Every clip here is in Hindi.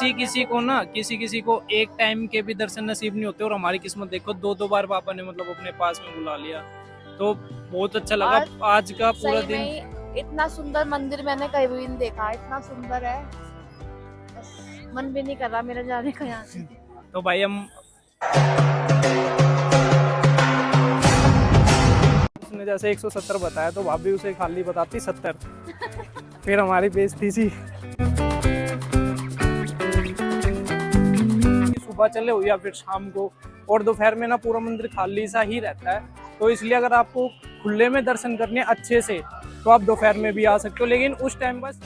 किसी किसी को ना किसी किसी को एक टाइम के भी दर्शन नसीब नहीं होते, और हमारी किस्मत देखो दो दो बार पापा ने मतलब अपने पास में बुला लिया, तो बहुत अच्छा लगा और आज का पूरा सही में दिन। ही इतना सुंदर मंदिर मैंने कहीं भी नहीं देखा, इतना सुंदर है, बस मन भी नहीं कर रहा मेरा जाने का यहाँ से। तो भाई हम उसने जैसे 170 बताया तो भाभी उसे खाली बताती 70, फिर हमारी बेइज्जती सी। सुबह चले हो या फिर शाम को, और दोपहर में ना पूरा मंदिर खाली सा ही रहता है, तो इसलिए अगर आपको खुले में दर्शन करने अच्छे से तो आप दोपहर में भी आ सकते हो, लेकिन उस टाइम बस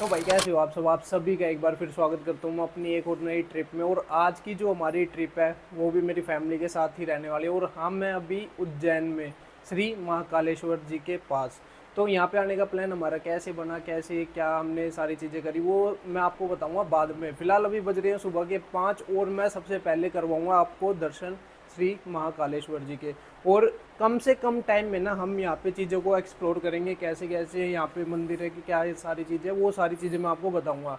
तो भाई कैसे हो आप सब। आप सभी का एक बार फिर स्वागत करता हूँ मैं अपनी एक और नई ट्रिप में। और आज की जो हमारी ट्रिप है वो भी मेरी फैमिली के साथ ही रहने वाली है, और हम मैं अभी उज्जैन में श्री महाकालेश्वर जी के पास। तो यहाँ पे आने का प्लान हमारा कैसे बना, कैसे क्या हमने सारी चीज़ें करी, वो मैं आपको बताऊँगा बाद में। फिलहाल अभी बज रहे हैं सुबह के 5, और मैं सबसे पहले करवाऊँगा आपको दर्शन श्री महाकालेश्वर जी के। और कम से कम टाइम में ना हम यहाँ पे चीज़ों को एक्सप्लोर करेंगे, कैसे कैसे यहाँ पे मंदिर है कि क्या ये सारी चीज़ें, वो सारी चीज़ें मैं आपको बताऊँगा।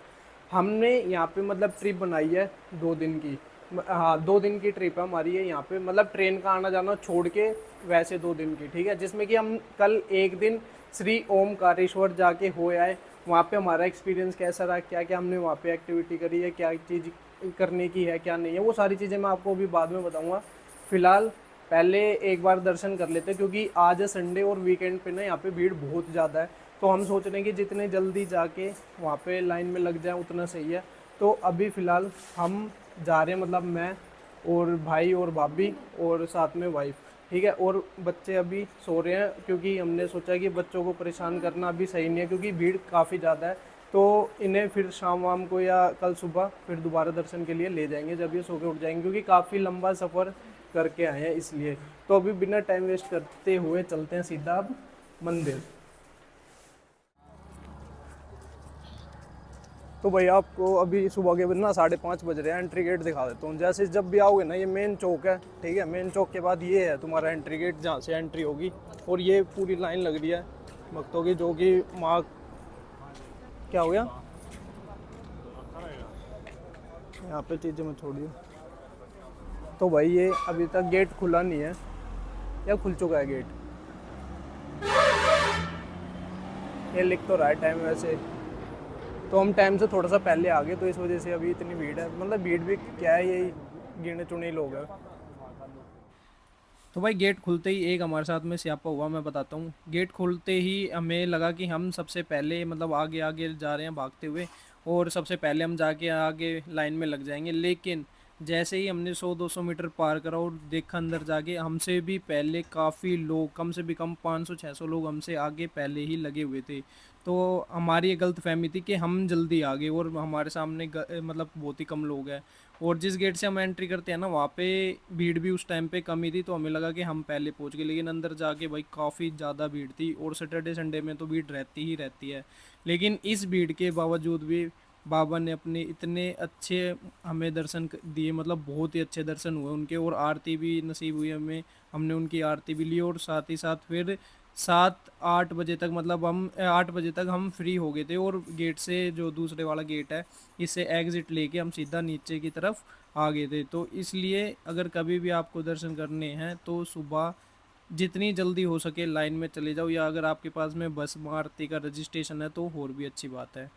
हमने यहाँ पे मतलब ट्रिप बनाई है 2 दिन की। हाँ, 2 दिन की ट्रिप हमारी है यहाँ पे, मतलब ट्रेन का आना जाना छोड़ के वैसे 2 दिन की, ठीक है। जिसमें कि हम कल एक दिन श्री ओमकारेश्वर जाके हो आए। वहाँ पे हमारा एक्सपीरियंस कैसा रहा, क्या क्या हमने वहाँ पे एक्टिविटी करी है, क्या चीज़ करने की है क्या नहीं है, वो सारी चीज़ें मैं आपको अभी बाद में बताऊँगा। फिलहाल पहले एक बार दर्शन कर लेते हैं, क्योंकि आज है संडे और वीकेंड पे ना यहाँ पे भीड़ बहुत ज़्यादा है। तो हम सोच रहे हैं कि जितने जल्दी जाके वहाँ पे लाइन में लग जाए उतना सही है। तो अभी फ़िलहाल हम जा रहे हैं, मतलब मैं और भाई और भाभी और साथ में वाइफ, ठीक है। और बच्चे अभी सो रहे हैं, क्योंकि हमने सोचा कि बच्चों को परेशान करना अभी सही नहीं है, क्योंकि भीड़ काफ़ी ज़्यादा है। तो इन्हें फिर शाम वाम को या कल सुबह फिर दोबारा दर्शन के लिए ले जाएंगे जब ये सो के उठ जाएंगे, क्योंकि काफ़ी लंबा सफ़र करके आए हैं इसलिए। तो अभी बिना टाइम वेस्ट करते हुए चलते हैं सीधा अब मंदिर। तो भाई आपको अभी सुबह के ना 5:30 बज रहे हैं, एंट्री गेट दिखा देता हूँ। जैसे जब भी आओगे ना, ये मेन चौक है, ठीक है। मेन चौक के बाद ये है तुम्हारा एंट्री गेट, जहाँ से एंट्री होगी। और ये पूरी लाइन लग रही है भक्तों की, जो कि माँ क्या हो गया यहाँ पे चीज़ें में छोड़िए। तो भाई ये अभी तक गेट खुला नहीं है, या खुल चुका है गेट, ये लिख तो रहा है टाइम वैसे। तो हम टाइम से थोड़ा सा पहले आ गए, तो इस वजह से अभी इतनी भीड़ है। मतलब भीड़ भी क्या है, यही गिने चुने लोग हैं। तो भाई गेट खुलते ही एक हमारे साथ में स्यापा हुआ, मैं बताता हूँ। गेट खुलते ही हमें लगा कि हम सबसे पहले मतलब आगे आगे जा रहे हैं भागते हुए, और सबसे पहले हम जाके आगे लाइन में लग जाएंगे। लेकिन जैसे ही हमने 100-200 मीटर पार करा और देखा अंदर जाके, हमसे भी पहले काफ़ी लोग, कम से भी कम 500-600 लोग हमसे आगे पहले ही लगे हुए थे। तो हमारी ये गलत फहमी थी कि हम जल्दी आ गए, और हमारे सामने मतलब बहुत ही कम लोग हैं। और जिस गेट से हम एंट्री करते हैं ना, वहाँ पे भीड़ भी उस टाइम पे कम ही थी, तो हमें लगा कि हम पहले पहुँच गए। लेकिन अंदर जाके भाई काफ़ी ज़्यादा भीड़ थी, और सैटरडे संडे में तो भीड़ रहती ही रहती है। लेकिन इस भीड़ के बावजूद भी बाबा ने अपने इतने अच्छे हमें दर्शन दिए, मतलब बहुत ही अच्छे दर्शन हुए उनके। और आरती भी नसीब हुई हमें, हमने उनकी आरती भी ली। और साथ ही साथ फिर 7-8 बजे तक, मतलब हम 8 बजे तक हम फ्री हो गए थे, और गेट से, जो दूसरे वाला गेट है, इससे एग्ज़िट लेके हम सीधा नीचे की तरफ आ गए थे। तो इसलिए अगर कभी भी आपको दर्शन करने हैं तो सुबह जितनी जल्दी हो सके लाइन में चले जाओ, या अगर आपके पास में बस मारुति का रजिस्ट्रेशन है तो और भी अच्छी बात है।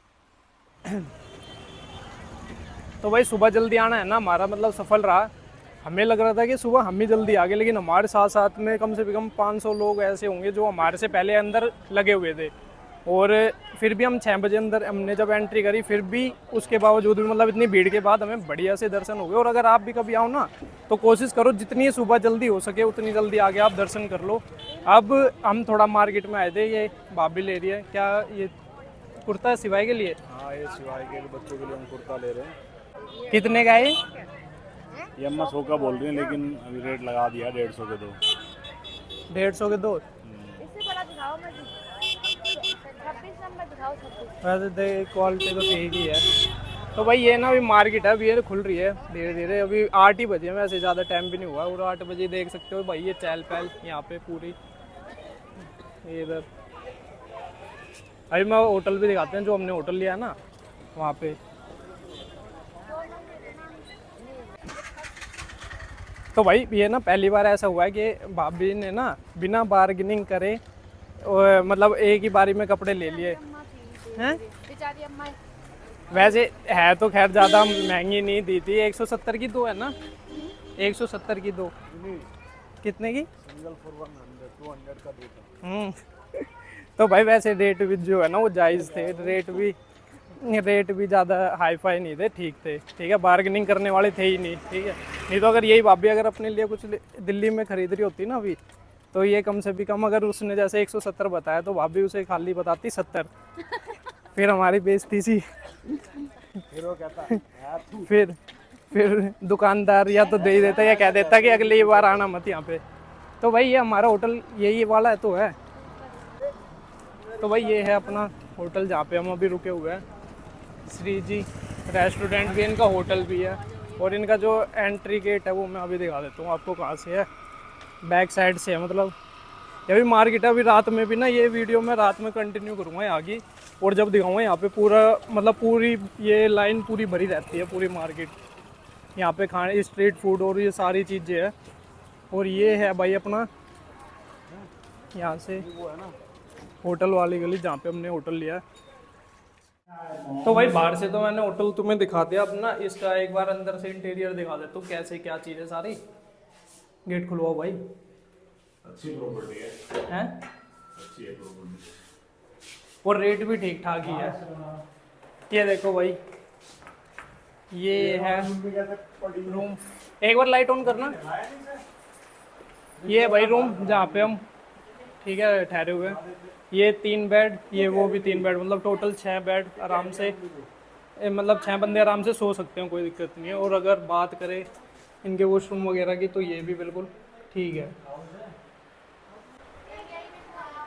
तो भाई सुबह जल्दी आना है ना, हमारा मतलब सफल रहा। हमें लग रहा था कि सुबह हम ही जल्दी आ गए, लेकिन हमारे साथ साथ में कम से कम 500 लोग ऐसे होंगे जो हमारे से पहले अंदर लगे हुए थे। और फिर भी हम 6 बजे अंदर हमने जब एंट्री करी, फिर भी उसके बावजूद भी मतलब इतनी भीड़ के बाद हमें बढ़िया से दर्शन हो गए। और अगर आप भी कभी आओ ना, तो कोशिश करो जितनी सुबह जल्दी हो सके उतनी जल्दी आके आप दर्शन कर लो। अब हम थोड़ा मार्केट में आए थे, ये भाभी ले रही है क्या, ये कुर्ता है सिवाय के लिए। हाँ, ये सिवाय के बच्चों के लिए हम कुर्ता ले रहे हैं। कितने का है ये अम्मा 100 का बोल रही है, लेकिन अभी रेट लगा दिया 150 के दो। 150 के दो। इससे बड़ा दिखाओ, मैं 26 नंबर दिखाओ, 26। वैसे क्वालिटी तो ठीक ही है। तो भाई ये ना अभी मार्केट है, अभी ये खुल रही है धीरे धीरे, अभी 8 ही बजे हैं, वैसे ज़्यादा टाइम भी नहीं हुआ। और 8 बजे देख सकते हो भाई ये चहल पहल यहाँ पे पूरी। ये इधर अभी मैं होटल भी दिखाते हैं, जो हमने होटल लिया है ना वहाँ पे। तो भाई ये ना पहली बार ऐसा हुआ है कि भाभी ने ना बिना बार्गेनिंग करे मतलब एक ही बारी में कपड़े ले लिए हैं। बेचारी अम्मा वैसे है तो खैर ज़्यादा महंगी नहीं दी थी, 170 की दो है ना, 170 की दो। कितने की? सिंगल फॉर 100 200 का देता। तो भाई वैसे रेट भी जो है ना वो जायज़ थे, रेट भी ज़्यादा हाई फाई नहीं थे, ठीक थे, ठीक है, बार्गेनिंग करने वाले थे ही नहीं, ठीक है। नहीं तो अगर यही भाभी अगर अपने लिए कुछ दिल्ली में खरीद रही होती ना अभी, तो ये कम से भी कम, अगर उसने जैसे 170 बताया तो भाभी उसे खाली बताती 70, फिर हमारी बेइज्जती सी। फिर वो कहता फिर दुकानदार या तो दे ही देता या कह देता कि अगली बार आना मत यहाँ पे। तो भाई ये हमारा होटल यही वाला तो है। तो भाई ये है अपना होटल जहाँ पे हम अभी रुके हुए हैं, श्री जी रेस्टोरेंट भी, इनका होटल भी है। और इनका जो एंट्री गेट है वो मैं अभी दिखा देता हूँ आपको कहाँ से है, बैक साइड से है। मतलब ये भी मार्केट है, अभी रात में भी ना ये वीडियो मैं रात में कंटिन्यू करूँगा यहाँ की, और जब दिखाऊँगा यहाँ पे पूरा मतलब पूरी ये लाइन पूरी भरी रहती है पूरी मार्केट, यहाँ पे खाने स्ट्रीट फूड और ये सारी चीज़ें हैं। और ये है भाई अपना यहाँ से वो है ना होटल वाली गली जहाँ पे हमने होटल लिया है। तो भाई बाहर से तो मैंने होटल तुम्हें दिखा दिया, अब ना इसका एक बार अंदर से इंटीरियर दिखा देता हूँ कैसे क्या चीज़ है सारी। गेट खुलवाओ भाई। अच्छी प्रॉपर्टी है, हैं अच्छी है प्रॉपर्टी। और रेट भी ठीक ठाक ही है। ये देखो भाई ये है रूम, एक बार लाइट ऑन करना। ये है भाई रूम जहाँ पे हम ठीक है ठहरे हुए हैं। ये 3 बेड, ये वो भी 3 बेड, मतलब टोटल 6 बेड आराम से, मतलब 6 बंदे आराम से सो सकते हैं, कोई दिक्कत नहीं है। और अगर बात करें इनके वॉशरूम वगैरह की तो ये भी बिल्कुल ठीक है।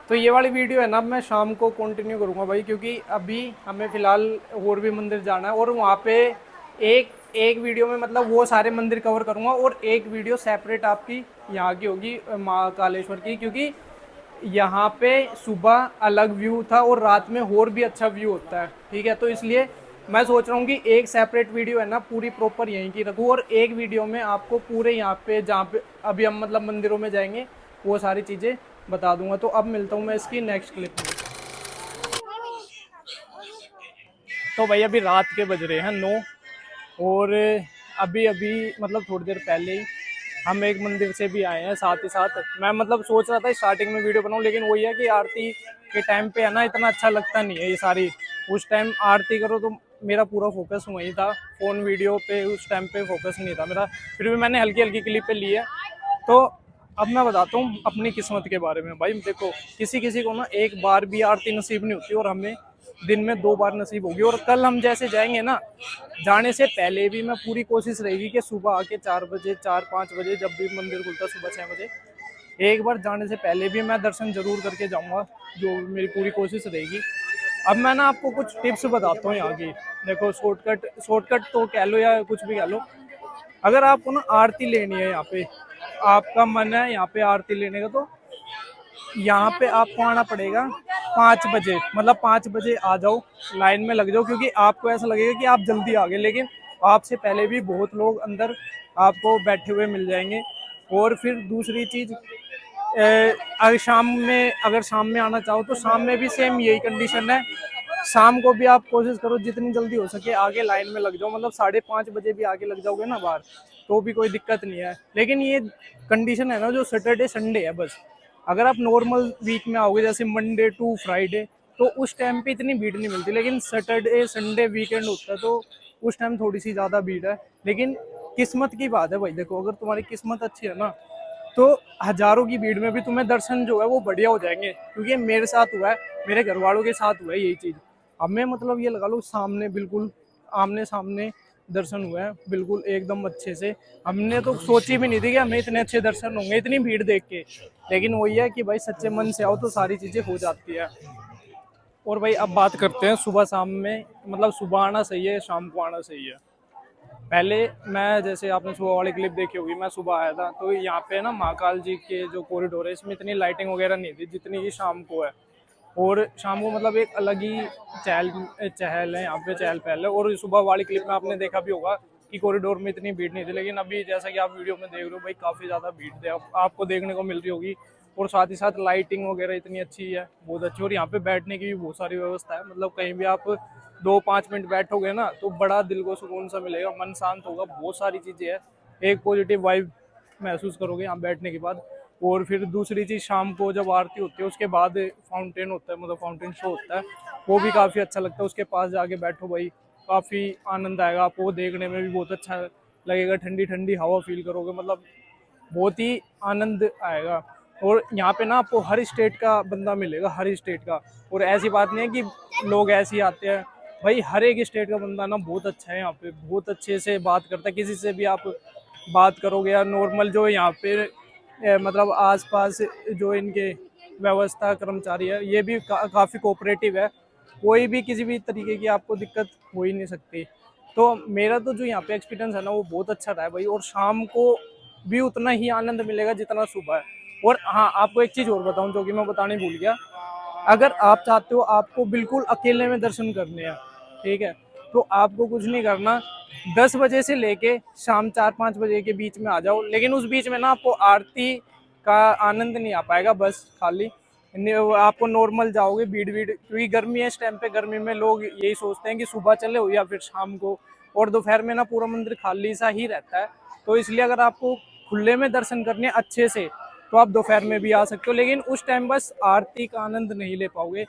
तो ये वाली वीडियो है ना मैं शाम को कंटिन्यू करूँगा भाई, क्योंकि अभी हमें फ़िलहाल और भी मंदिर जाना है, और वहाँ पे एक वीडियो में मतलब वो सारे मंदिर कवर करूँगा, और एक वीडियो सेपरेट आपकी यहाँ की होगी माँ कालेश्वर की, क्योंकि यहाँ पे सुबह अलग व्यू था और रात में और भी अच्छा व्यू होता है, ठीक है। तो इसलिए मैं सोच रहा हूँ कि एक सेपरेट वीडियो है ना पूरी प्रॉपर यहीं की रखूँ, और एक वीडियो में आपको पूरे यहाँ पे जहाँ पे अभी हम मतलब मंदिरों में जाएंगे वो सारी चीज़ें बता दूंगा। तो अब मिलता हूँ मैं इसकी नेक्स्ट क्लिप में। तो भाई अभी रात के बज रहे हैं 9, और अभी मतलब थोड़ी देर पहले ही हम एक मंदिर से भी आए हैं साथ ही साथ। मैं मतलब सोच रहा था स्टार्टिंग में वीडियो बनाऊं, लेकिन वही है कि आरती के टाइम पे है ना इतना अच्छा लगता नहीं है ये सारी। उस टाइम आरती करो तो मेरा पूरा फोकस वहीं था, फ़ोन वीडियो पे उस टाइम पे फोकस नहीं था मेरा, फिर भी मैंने हल्की हल्की क्लिप पे ली है। तो अब मैं बताता हूँ अपनी किस्मत के बारे में। भाई देखो किसी किसी को ना एक बार भी आरती नसीब नहीं होती, और हमें दिन में 2 बार नसीब होगी। और कल हम जैसे जाएंगे ना, जाने से पहले भी मैं पूरी कोशिश रहेगी कि सुबह आके 4 बजे 4-5 बजे जब भी मंदिर खुलता सुबह 6 बजे, एक बार जाने से पहले भी मैं दर्शन जरूर करके जाऊँगा, जो मेरी पूरी कोशिश रहेगी। अब मैं ना आपको कुछ टिप्स बताता हूँ यहाँ की। देखो शॉर्टकट तो कह लो या कुछ भी कह लो, अगर आपको ना आरती लेनी है यहाँ पे, आपका मन है यहाँ पे आरती लेने का, तो यहाँ पे आपको आना पड़ेगा 5 बजे, मतलब 5 बजे आ जाओ, लाइन में लग जाओ, क्योंकि आपको ऐसा लगेगा कि आप जल्दी आ गए, लेकिन आपसे पहले भी बहुत लोग अंदर आपको बैठे हुए मिल जाएंगे। और फिर दूसरी चीज़, अगर शाम में आना चाहो तो शाम में भी सेम यही कंडीशन है। शाम को भी आप कोशिश करो जितनी जल्दी हो सके आगे लाइन में लग जाओ, मतलब 5:30 बजे भी आगे लग जाओगे ना बाहर, तो भी कोई दिक्कत नहीं है। लेकिन ये कंडीशन है ना जो सैटरडे संडे है बस। अगर आप नॉर्मल वीक में आओगे जैसे मंडे टू फ्राइडे, तो उस टाइम पे इतनी भीड़ नहीं मिलती, लेकिन सैटरडे संडे वीकेंड होता है तो उस टाइम थोड़ी सी ज़्यादा भीड़ है। लेकिन किस्मत की बात है भाई, देखो अगर तुम्हारी किस्मत अच्छी है ना तो हज़ारों की भीड़ में भी तुम्हें दर्शन जो है वो बढ़िया हो जाएंगे, क्योंकि मेरे साथ हुआ है, मेरे घर वालों के साथ हुआ है यही चीज़। हमें मतलब ये लगा लो सामने बिल्कुल आमने सामने दर्शन हुए हैं बिल्कुल एकदम अच्छे से। हमने तो सोची भी नहीं थी कि हमें इतने अच्छे दर्शन होंगे इतनी भीड़ देख के, लेकिन वही है कि भाई सच्चे मन से आओ तो सारी चीज़ें हो जाती है। और भाई अब बात करते हैं सुबह शाम में, मतलब सुबह आना सही है शाम को आना सही है। पहले मैं, जैसे आपने सुबह वाली क्लिप देखी होगी, मैं सुबह आया था तो यहाँ पे ना महाकाल जी के जो कॉरिडोर है इसमें इतनी लाइटिंग वगैरह नहीं थी जितनी कि शाम को है। और शाम को मतलब एक अलग ही चहल चहल है यहाँ पे, चहल पहल है। और सुबह वाली क्लिप में आपने देखा भी होगा कि कॉरिडोर में इतनी भीड़ नहीं थी, लेकिन अभी जैसा कि आप वीडियो में देख रहे हो भाई काफ़ी ज़्यादा भीड़ है, आपको देखने को मिल रही होगी। और साथ ही साथ लाइटिंग वगैरह इतनी अच्छी है, बहुत अच्छी। और यहाँ पे बैठने की भी बहुत सारी व्यवस्था है, मतलब कहीं भी आप 2-5 मिनट बैठोगे ना तो बड़ा दिल को सुकून सा मिलेगा, मन शांत होगा, बहुत सारी चीज़ें हैं, एक पॉजिटिव वाइब महसूस करोगे यहाँ बैठने के बाद। और फिर दूसरी चीज़, शाम को जब आरती होती है उसके बाद फाउंटेन होता है, मतलब फाउंटेन शो होता है, वो भी काफ़ी अच्छा लगता है। उसके पास जाके बैठो भाई, काफ़ी आनंद आएगा आपको, वो देखने में भी बहुत अच्छा लगेगा, ठंडी ठंडी हवा फील करोगे, मतलब बहुत ही आनंद आएगा। और यहाँ पे ना आपको हर स्टेट का बंदा मिलेगा, हर स्टेट का। और ऐसी बात नहीं है कि लोग ऐसे ही आते हैं, भाई हर एक स्टेट का बंदा ना बहुत अच्छा है यहाँ पे, बहुत अच्छे से बात करता है। किसी से भी आप बात करोगे या नॉर्मल जो यहाँ पे मतलब आसपास जो इनके व्यवस्था कर्मचारी है ये भी काफ़ी कोऑपरेटिव है, कोई भी किसी भी तरीके की आपको दिक्कत हो ही नहीं सकती। तो मेरा तो जो यहाँ पे एक्सपीरियंस है ना वो बहुत अच्छा रहा है भाई। और शाम को भी उतना ही आनंद मिलेगा जितना सुबह है। और हाँ, आपको एक चीज़ और बताऊँ जो कि मैं बताने भूल गया, अगर आप चाहते हो आपको बिल्कुल अकेले में दर्शन करने हैं, ठीक है, तो आपको कुछ नहीं करना, 10 बजे से लेके शाम 4-5 बजे के बीच में आ जाओ। लेकिन उस बीच में ना आपको आरती का आनंद नहीं आ पाएगा, बस खाली आपको नॉर्मल जाओगे, भीड़ भीड़, क्योंकि गर्मी है इस टाइम पे, गर्मी में लोग यही सोचते हैं कि सुबह चले हो या फिर शाम को। और दोपहर में ना पूरा मंदिर खाली सा ही रहता है, तो इसलिए अगर आपको खुले में दर्शन करने अच्छे से तो आप दोपहर में भी आ सकते हो, लेकिन उस टाइम बस आरती का आनंद नहीं ले पाओगे।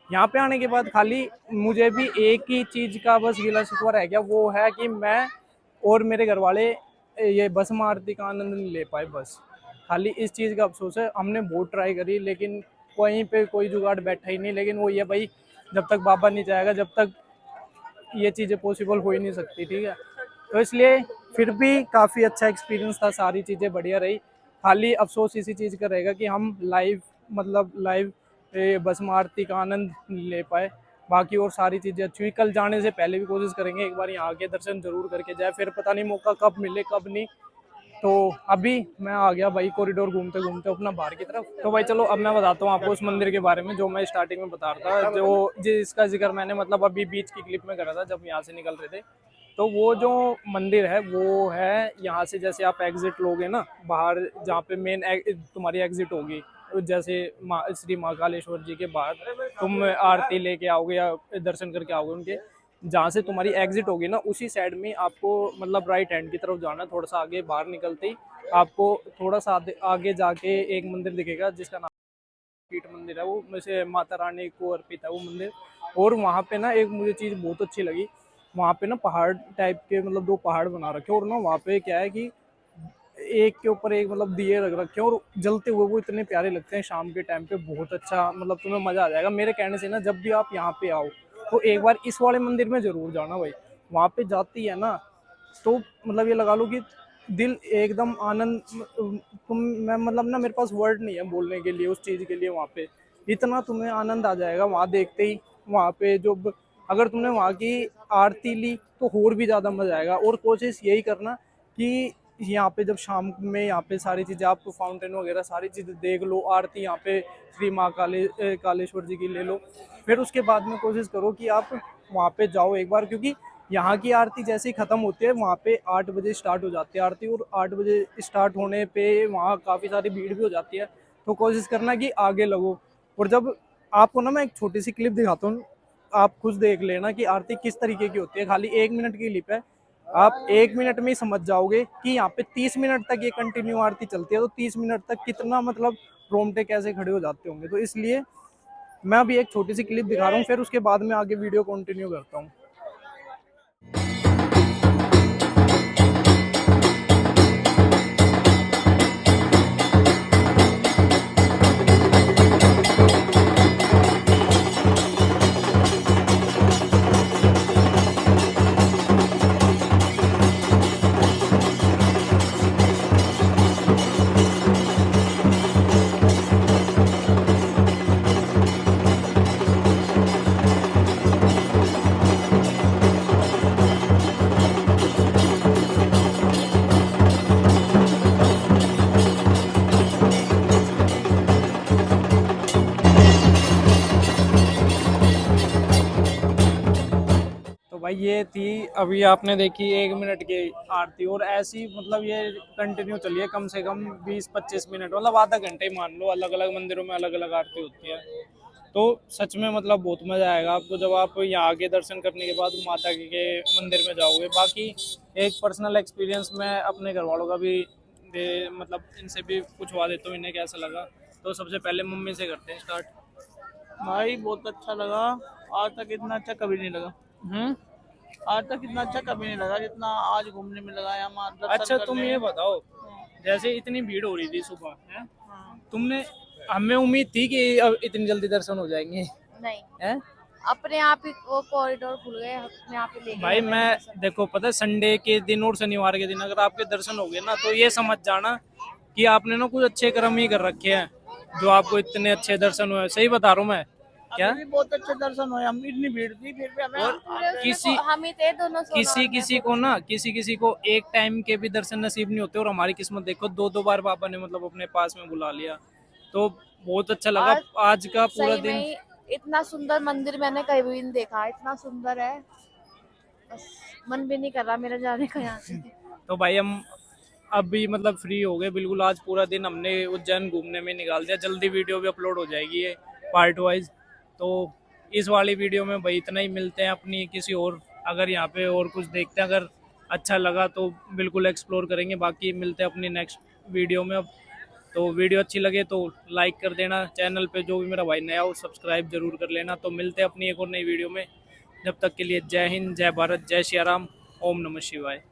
यहाँ पे आने के बाद खाली मुझे भी एक ही चीज़ का बस गिला शिकवा रह गया, वो है कि मैं और मेरे घर वाले ये भस्म आरती का आनंद नहीं ले पाए, बस खाली इस चीज़ का अफसोस है। हमने बहुत ट्राई करी लेकिन कहीं पे कोई जुगाड़ बैठा ही नहीं। लेकिन वो ये भाई, जब तक बाबा नहीं चाहेगा जब तक ये चीज़ें पॉसिबल हो ही नहीं सकती, ठीक है। तो इसलिए फिर भी काफ़ी अच्छा एक्सपीरियंस था, सारी चीज़ें बढ़िया रही। खाली अफसोस इसी चीज़ का रहेगा कि हम लाइव, मतलब लाइव भस्म आरती का आनंद नहीं ले पाए। बाकी और सारी चीज़ें अच्छी हुई। कल जाने से पहले भी कोशिश करेंगे एक बार यहाँ आके दर्शन जरूर करके जाए, फिर पता नहीं मौका कब मिले कब नहीं। तो अभी मैं आ गया भाई कॉरिडोर घूमते घूमते अपना बाहर की तरफ। तो भाई चलो अब मैं बताता हूँ आपको उस मंदिर के बारे में जो मैं स्टार्टिंग में बता रहा था, जो जिसका जिक्र मैंने मतलब अभी बीच की क्लिप में करा था जब यहाँ से निकल रहे थे। तो वो जो मंदिर है वो है यहाँ से, जैसे आप एग्जिट लोगे ना बाहर, जहाँ पे मेन तुम्हारी एग्जिट होगी, जैसे श्री महाकालेश्वर जी के बाहर तुम आरती लेके आओगे या दर्शन करके आओगे उनके, जहाँ से तुम्हारी एग्जिट होगी ना उसी साइड में आपको मतलब राइट हैंड की तरफ जाना। थोड़ा सा आगे बाहर निकलते ही आपको थोड़ा सा आगे जाके एक मंदिर दिखेगा जिसका नाम पीठ मंदिर है, वो वैसे माता रानी को अर्पित है वो मंदिर। और वहाँ पे ना एक मुझे चीज़ बहुत अच्छी लगी, वहाँ पे ना पहाड़ टाइप के, मतलब 2 पहाड़ बना रखे, और ना वहाँ पे क्या है कि एक के ऊपर एक मतलब दिए रख रखे हैं और जलते हुए वो इतने प्यारे लगते हैं शाम के टाइम पे, बहुत अच्छा, मतलब तुम्हें मज़ा आ जाएगा। मेरे कहने से ना जब भी आप यहाँ पे आओ तो एक बार इस वाले मंदिर में ज़रूर जाना भाई। वहाँ पे जाती है ना तो मतलब ये लगा लो कि दिल एकदम आनंद, मैं मतलब ना मेरे पास वर्ड नहीं है बोलने के लिए उस चीज़ के लिए। वहाँ पे इतना तुम्हें आनंद आ जाएगा वहाँ देखते ही। वहाँ पे जो अगर तुमने वहाँ की आरती ली तो और भी ज़्यादा मज़ा आएगा। और कोशिश यही करना कि यहाँ पे जब शाम में यहाँ पे सारी चीज़ें आप फाउंटेन वगैरह सारी चीज़ें देख लो, आरती यहाँ पे श्री कालेश्वर जी की ले लो, फिर उसके बाद में कोशिश करो कि आप वहाँ पे जाओ एक बार, क्योंकि यहाँ की आरती जैसे ही ख़त्म होती है वहाँ पे 8 बजे स्टार्ट हो जाती है आरती, और 8 बजे स्टार्ट होने पे वहाँ काफ़ी सारी भीड़ भी हो जाती है। तो कोशिश करना कि आगे लगो। और जब आपको ना मैं एक छोटी सी क्लिप दिखाता हूँ, आप खुद देख लेना कि आरती किस तरीके की होती है। खाली 1 मिनट की क्लिप है, आप 1 मिनट में ही समझ जाओगे कि यहाँ पे 30 मिनट तक ये कंटिन्यू आरती चलती है। तो 30 मिनट तक कितना मतलब रोंगटे कैसे खड़े हो जाते होंगे। तो इसलिए मैं अभी एक छोटी सी क्लिप दिखा रहा हूँ, फिर उसके बाद में आगे वीडियो कंटिन्यू करता हूँ। भाई ये थी अभी आपने देखी 1 मिनट की आरती, और ऐसी मतलब ये कंटिन्यू चली है कम से कम 20-25 मिनट, मतलब आधा घंटे ही मान लो। अलग अलग मंदिरों में अलग अलग आरती होती है। तो सच में मतलब बहुत मजा आएगा आपको जब आप यहाँ आके दर्शन करने के बाद माता के मंदिर में जाओगे। बाकी एक पर्सनल एक्सपीरियंस मैं अपने घर वालों का भी मतलब इनसे भी पूछवा देता हूँ इन्हें कैसा लगा। तो सबसे पहले मम्मी से करते हैं स्टार्ट। भाई बहुत अच्छा लगा। आज तक इतना अच्छा कभी नहीं लगा। आज तक इतना अच्छा कभी नहीं लगा जितना आज घूमने में लगा। यहाँ दर्शन अच्छा तुम करने ये में। बताओ, जैसे इतनी भीड़ हो रही थी सुबह है, तुमने हमें उम्मीद थी कि अब इतनी जल्दी दर्शन हो जाएंगे नहीं, हैं? अपने आप ही वो कॉरिडोर खुल गए, अपने आप ही ले गए भाई हमें मैं दर्शन। देखो पता है संडे के दिन और शनिवार के दिन अगर आपके दर्शन हो गए ना तो ये समझ जाना कि आपने ना कुछ अच्छे कर्म ही कर रखे हैं जो आपको इतने अच्छे दर्शन हुए। सही बता रहा हूँ मैं क्या? अभी भी बहुत अच्छे दर्शन हुए। हम इतनी भीड़ थी फिर भी हमें और किसी हम ही थे दोनों सोलह और मैं, किसी को ना किसी को एक टाइम के भी दर्शन नसीब नहीं होते, और हमारी किस्मत देखो 2 बार पापा ने मतलब अपने पास में बुला लिया। तो बहुत अच्छा लगा आज का पूरा सही में दिन। ही इतना सुंदर मंदिर मैंने कहीं भी नहीं देखा। इतना सुंदर है, बस मन भी नहीं कर रहा मेरा जाने का यहाँ से। तो भाई हम अब भी मतलब फ्री हो गए बिल्कुल। आज पूरा दिन हमने उज्जैन घूमने में निकाल दिया। जल्दी वीडियो भी अपलोड हो जाएगी ये पार्ट वाइज। तो इस वाली वीडियो में भाई इतना ही। मिलते हैं अपनी किसी और, अगर यहाँ पे और कुछ देखते हैं, अगर अच्छा लगा तो बिल्कुल एक्सप्लोर करेंगे। बाकी मिलते हैं अपनी नेक्स्ट वीडियो में। अब तो वीडियो अच्छी लगे तो लाइक कर देना, चैनल पे जो भी मेरा भाई नया हो सब्सक्राइब जरूर कर लेना। तो मिलते हैं अपनी एक और नई वीडियो में। जब तक के लिए जय हिंद, जय भारत, जय श्री राम, ओम नमः शिवाय।